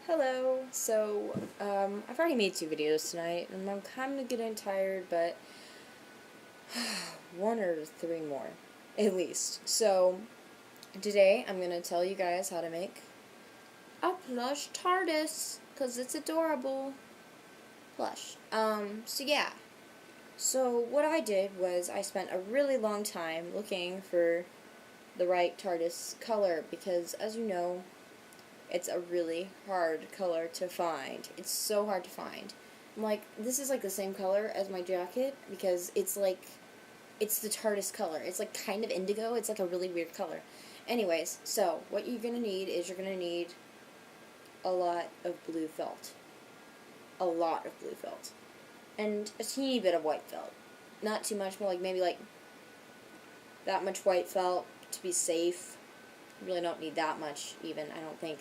Hello. I've already made 2 videos tonight, and I'm kind of getting tired, but one or 3 more, at least. So, today I'm going to tell you guys how to make a plush TARDIS, because it's adorable. Plush. Yeah. So, what I did was I spent a really long time looking for the right TARDIS color, because, as you know, it's a really hard color to find. It's so hard to find. This is like the same color as my jacket because it's the TARDIS color. It's like kind of indigo. It's like a really weird color. Anyways, so what you're going to need is you're going to need a lot of blue felt. A lot of blue felt. And a teeny bit of white felt. Not too much, but maybe that much white felt to be safe. You really don't need that much even, I don't think.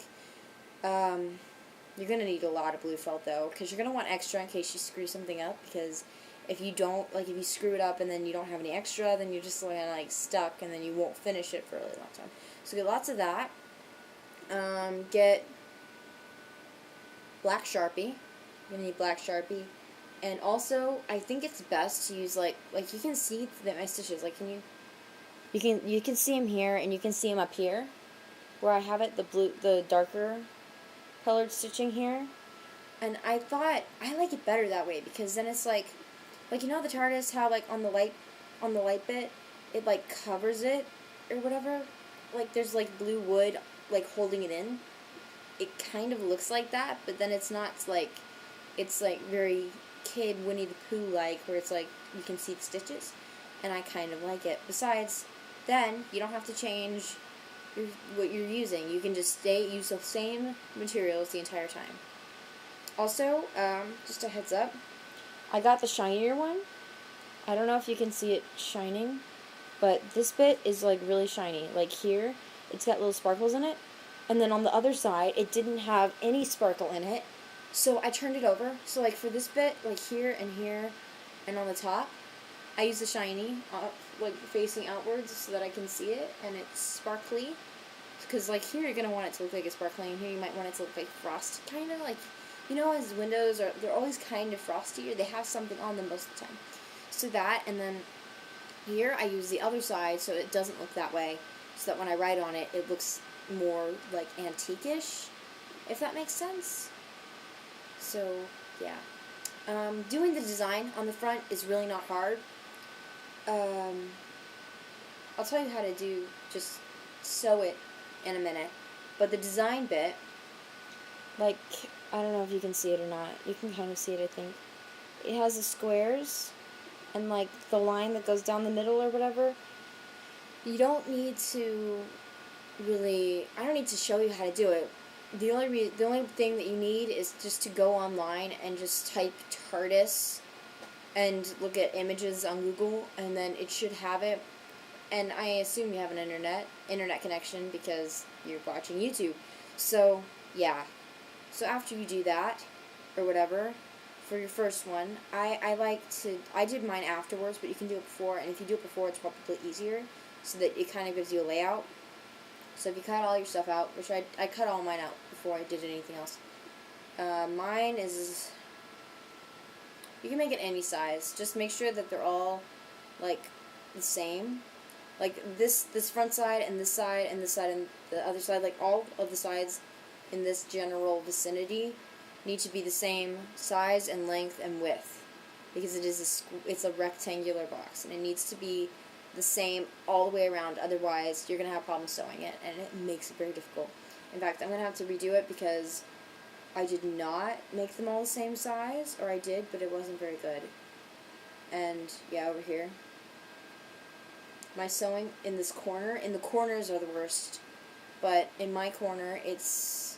You're going to need a lot of blue felt, though, because you're going to want extra in case you screw something up, because if you don't, if you screw it up and then you don't have any extra, then you're just stuck, and then you won't finish it for a really long time. So get lots of that. Get black Sharpie. You're going to need black Sharpie. And also, I think it's best to use, you can see my stitches, you can see them here, and you can see them up here, where I have it, the darker colored stitching here, and I thought I like it better that way because then it's the TARDIS, how on the light bit it covers it or whatever, there's blue wood holding it in. It kind of looks like that, but then it's not. It's very kid Winnie the Pooh where it's you can see the stitches, and I kind of like it. Besides, then you don't have to change what you're using. You can just use the same materials the entire time. Also, just a heads up, I got the shinier one. I don't know if you can see it shining, but this bit is really shiny. Here, it's got little sparkles in it, and then on the other side, it didn't have any sparkle in it, so I turned it over. So for this bit, here, and on the top, I use the shiny, facing outwards so that I can see it, and it's sparkly. Because, here you're going to want it to look like it's sparkly, and here you might want it to look like frosty, kind of as windows, they're always kind of frosty, or they have something on them most of the time. So that, and then here I use the other side so it doesn't look that way, so that when I write on it, it looks more, antique-ish, if that makes sense. So, yeah. Doing the design on the front is really not hard. I'll tell you how to just sew it in a minute. But the design bit, I don't know if you can see it or not. You can kind of see it, I think. It has the squares and, the line that goes down the middle or whatever. You don't need to I don't need to show you how to do it. The only thing that you need is just to go online and just type TARDIS and look at images on Google, and then it should have it. And I assume you have an internet connection because you're watching YouTube. So, yeah. So after you do that, or whatever, for your first one, I did mine afterwards, but you can do it before, and if you do it before, it's probably easier, so that it kind of gives you a layout. So if you cut all your stuff out, which I cut all mine out before I did anything else. Mine is, you can make it any size. Just make sure that they're all, the same. This front side, and this side, and this side, and the other side, all of the sides in this general vicinity need to be the same size and length and width. Because it's a rectangular box, and it needs to be the same all the way around, otherwise you're going to have problems sewing it, and it makes it very difficult. In fact, I'm going to have to redo it because I did not make them all the same size, or I did, but it wasn't very good. And, yeah, over here, my sewing in the corners are the worst, but in my corner, it's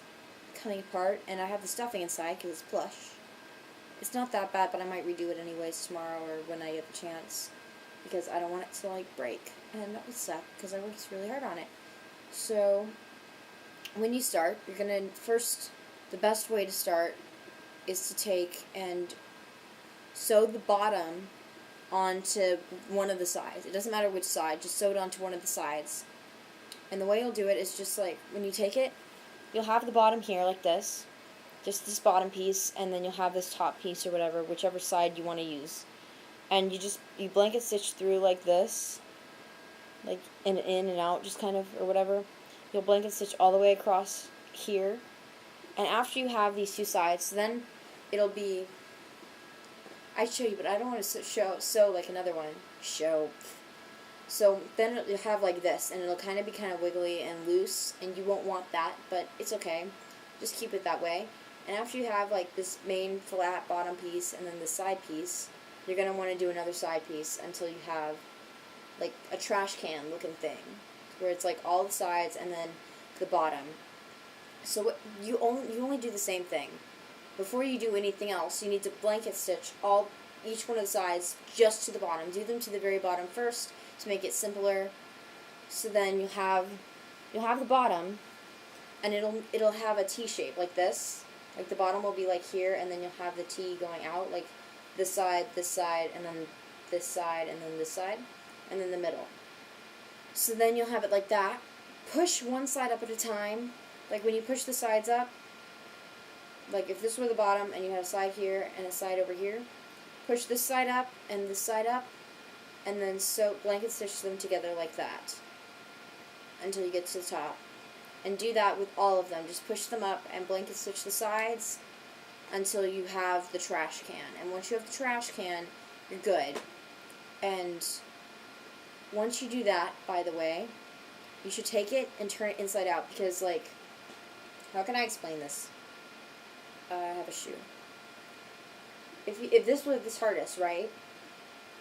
coming apart, and I have the stuffing inside because it's plush. It's not that bad, but I might redo it anyways tomorrow or when I get the chance, because I don't want it to, break, and that would suck, because I worked really hard on it. So, when you start, you're going to, the best way to start is to take and sew the bottom onto one of the sides. It doesn't matter which side, just sew it onto one of the sides. And the way you'll do it is just when you take it, you'll have the bottom here like this, just this bottom piece, and then you'll have this top piece or whatever, whichever side you want to use. And you blanket stitch through like this, like in and out, just kind of, or whatever. You'll blanket stitch all the way across here. And after you have these two sides, then it'll be, I'd show you, but I don't want to sew like another one. So then you'll have like this, and it'll kind of be kind of wiggly and loose, and you won't want that, but it's okay. Just keep it that way. And after you have like this main flat bottom piece and then the side piece, you're going to want to do another side piece until you have like a trash can looking thing, where it's like all the sides and then the bottom. So you only do the same thing. Before you do anything else, you need to blanket stitch each one of the sides just to the bottom. Do them to the very bottom first to make it simpler. So then you'll have the bottom, and it'll have a T shape like this. Like the bottom will be like here, and then you'll have the T going out, like this side, and then this side, and then this side, and then the middle. So then you'll have it like that. Push one side up at a time. Like when you push the sides up, like if this were the bottom and you had a side here and a side over here, push this side up and this side up, and then blanket stitch them together like that until you get to the top. And do that with all of them. Just push them up and blanket stitch the sides until you have the trash can. And once you have the trash can, you're good. And once you do that, by the way, you should take it and turn it inside out, because, like, how can I explain this? I have a shoe. If this was this TARDIS, right?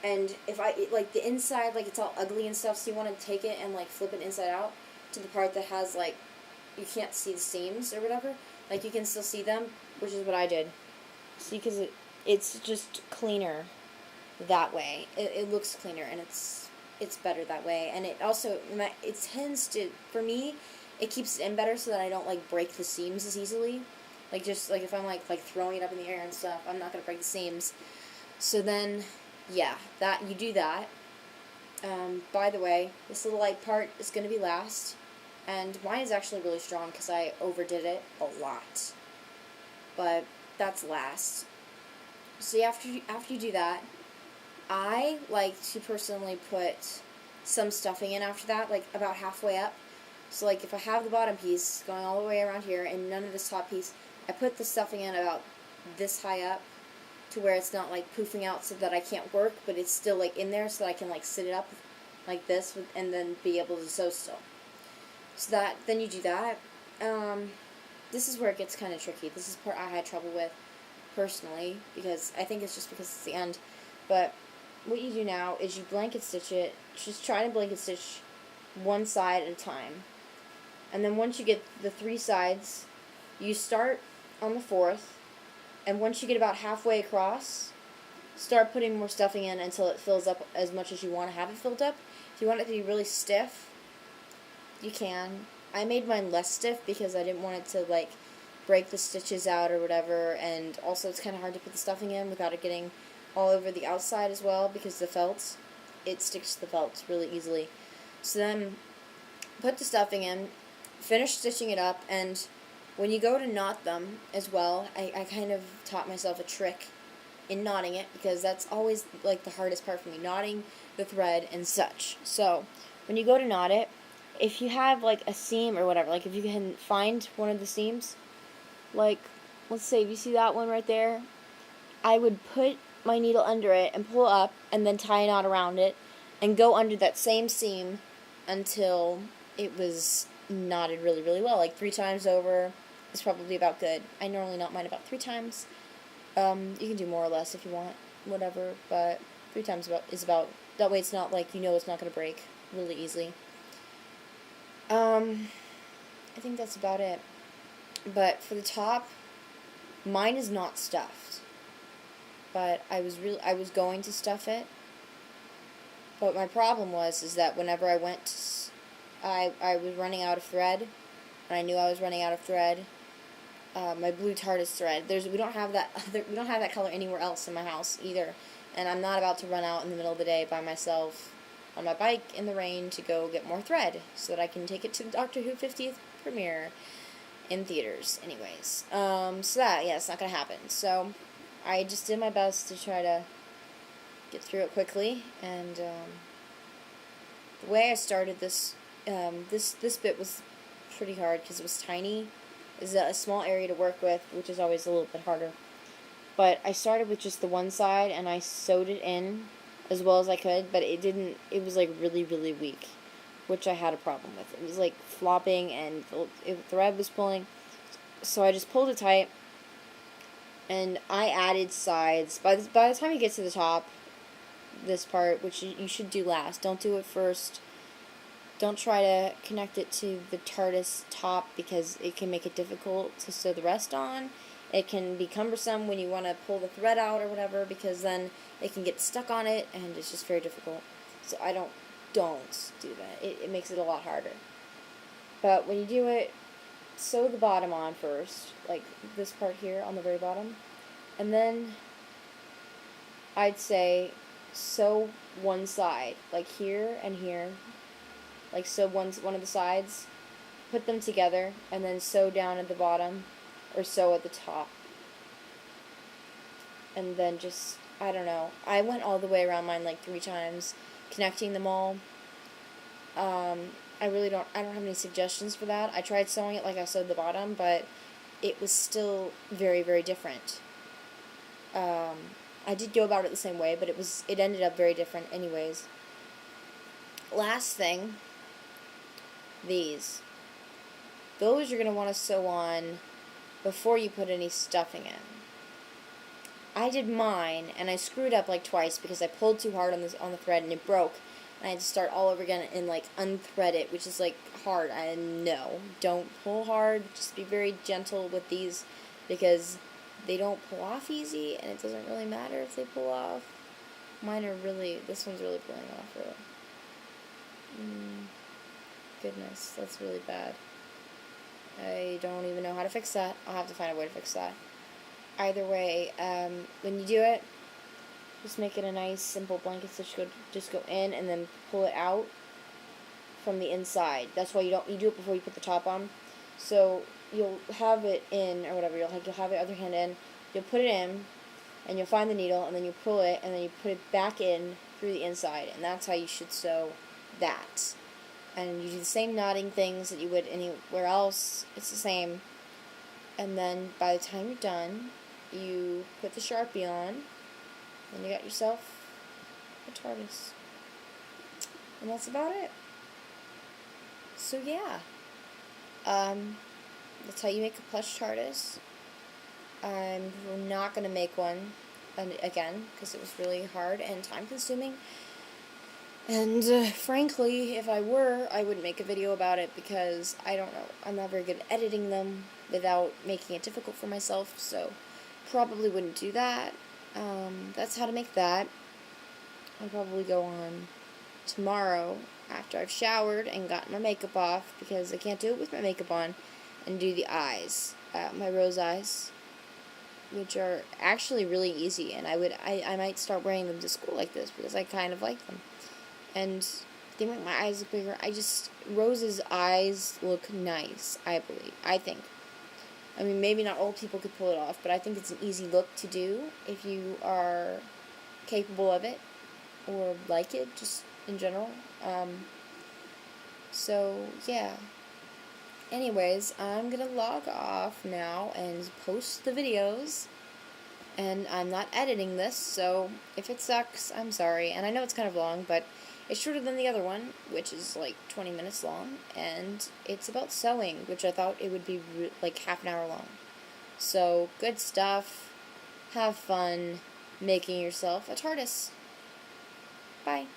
And if like the inside, like it's all ugly and stuff, so you want to take it and like flip it inside out to the part that has like, you can't see the seams or whatever. Like you can still see them, which is what I did. See, because it's just cleaner that way. It looks cleaner, and it's better that way. And it also, it tends to, for me, it keeps it in better so that I don't like break the seams as easily. Like just like if I'm like throwing it up in the air and stuff, I'm not gonna break the seams. So then, yeah, you do that. By the way, this little light part is gonna be last, and mine is actually really strong because I overdid it a lot. But that's last. So after you do that, I like to personally put some stuffing in after that, like about halfway up. So like if I have the bottom piece going all the way around here and none of this top piece, I put the stuffing in about this high up to where it's not like poofing out so that I can't work, but it's still like in there so that I can like sit it up like this and then be able to sew still. So then you do that. This is where it gets kind of tricky. This is the part I had trouble with personally, because I think it's just because it's the end. But what you do now is you blanket stitch it. Just try to blanket stitch one side at a time. And then once you get the 3 sides, you start on the 4th, and once you get about halfway across, start putting more stuffing in until it fills up as much as you want to have it filled up. If you want it to be really stiff, you can. I made mine less stiff because I didn't want it to like break the stitches out or whatever, and also it's kind of hard to put the stuffing in without it getting all over the outside as well, because the felt, it sticks to the felt really easily. So then put the stuffing in, finish stitching it up, and when you go to knot them as well, I kind of taught myself a trick in knotting it, because that's always like the hardest part for me, knotting the thread and such. So when you go to knot it, if you have like a seam or whatever, like if you can find one of the seams, like let's say if you see that one right there, I would put my needle under it and pull up and then tie a knot around it and go under that same seam until it was knotted really, really well. Like 3 times over is probably about good. I normally knot mine about 3 times. You can do more or less if you want, whatever, but 3 times is about, that way it's not like, it's not going to break really easily. I think that's about it. But for the top, mine is not stuffed. But I was going to stuff it. But my problem is that whenever I went, I was running out of thread, and I knew I was running out of thread. My blue TARDIS thread. We don't have that color anywhere else in my house either, and I'm not about to run out in the middle of the day by myself on my bike in the rain to go get more thread so that I can take it to the Doctor Who 50th premiere. in theaters, anyways. So that, yeah, it's not gonna happen. So I just did my best to try to get through it quickly, and the way I started this, this bit was pretty hard because it was tiny. It's a small area to work with, which is always a little bit harder. But I started with just the one side, and I sewed it in as well as I could, but it didn't, it was like really, really weak, which I had a problem with. It was like flopping, and the thread was pulling, so I just pulled it tight, and I added sides. By the time you get to the top, this part, which you should do last, don't do it first. Don't try to connect it to the TARDIS top because it can make it difficult to sew the rest on. It can be cumbersome when you want to pull the thread out or whatever, because then it can get stuck on it, and it's just very difficult. So don't do that. It makes it a lot harder. But when you do it, sew the bottom on first, like this part here on the very bottom, and then I'd say sew one side, like here and here, like sew one of the sides, put them together, and then sew down at the bottom, or sew at the top. And then just, I don't know, I went all the way around mine like 3 times, connecting them all. I don't have any suggestions for that. I tried sewing it like I sewed the bottom, but it was still very, very different. I did go about it the same way, but it ended up very different anyways. Last thing, these. Those you're going to want to sew on before you put any stuffing in. I did mine, and I screwed up like twice because I pulled too hard on the thread, and it broke. And I had to start all over again and like unthread it, which is like hard. No, don't pull hard. Just be very gentle with these, because they don't pull off easy, and it doesn't really matter if they pull off. Mine are really, this one's really pulling off really. Goodness, that's really bad. I don't even know how to fix that. I'll have to find a way to fix that. Either way, when you do it, just make it a nice simple blanket stitch. Just go in and then pull it out from the inside. That's why you do it before you put the top on. So you'll have it in, or whatever, you'll have your other hand in, you'll put it in, and you'll find the needle, and then you pull it, and then you put it back in through the inside, and that's how you should sew that. And you do the same knotting things that you would anywhere else. It's the same. And then by the time you're done, you put the Sharpie on, and you got yourself a TARDIS. And that's about it. So yeah. That's how you make a plush TARDIS. I'm not going to make one again, because it was really hard and time consuming. And frankly, if I were, I would make a video about it, because I don't know, I'm not very good at editing them without making it difficult for myself, so probably wouldn't do that. That's how to make that. I'll probably go on tomorrow after I've showered and gotten my makeup off, because I can't do it with my makeup on, and do the eyes, my rose eyes, which are actually really easy, and I might start wearing them to school like this, because I kind of like them. And they make my eyes look bigger. Rose's eyes look nice, I think. I mean, maybe not old people could pull it off, but I think it's an easy look to do if you are capable of it, or like it, just in general. So, yeah. Anyways, I'm gonna log off now and post the videos. And I'm not editing this, so if it sucks, I'm sorry. And I know it's kind of long, but it's shorter than the other one, which is like 20 minutes long, and it's about sewing, which I thought it would be like half an hour long. So, good stuff. Have fun making yourself a TARDIS. Bye.